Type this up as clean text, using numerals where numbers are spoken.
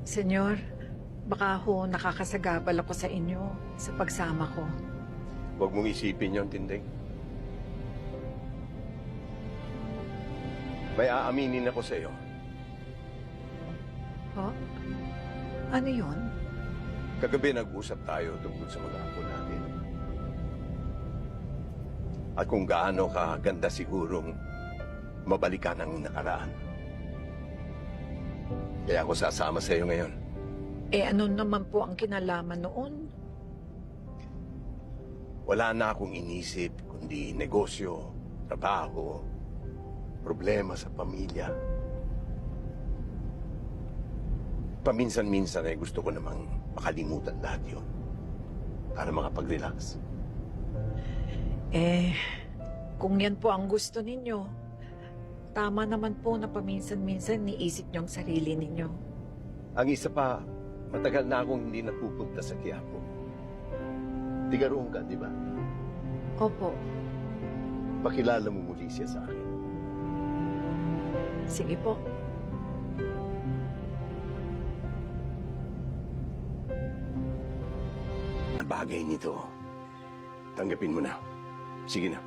Senyor, baka ho nakakasagabal ako sa inyo sa pagsama ko. Huwag mong isipin yon, Tinding. May aaminin ako sa iyo. Ho? Ano yun? Kagabi nag-usap tayo tungkol sa mga apo natin. At kung gaano kaganda sigurong mabalikan ang nakaraan. Kaya ako sasama sa iyo ngayon. Eh ano naman po ang kinalaman noon? Wala na akong inisip kundi negosyo, trabaho, problema sa pamilya. Paminsan-minsan ay gusto ko namang makalimutan lahat yun para makapag-relax. Eh, kung yan po ang gusto ninyo, tama naman po na paminsan-minsan niisip niyo ang sarili ninyo. Ang isa pa, matagal na akong hindi napupunta sa Quiapo. Tiga roon ka, di ba? Opo, Pakilala mo muli siya sa akin. sige po. Ang bagay nito, tanggapin mo na. Sige na.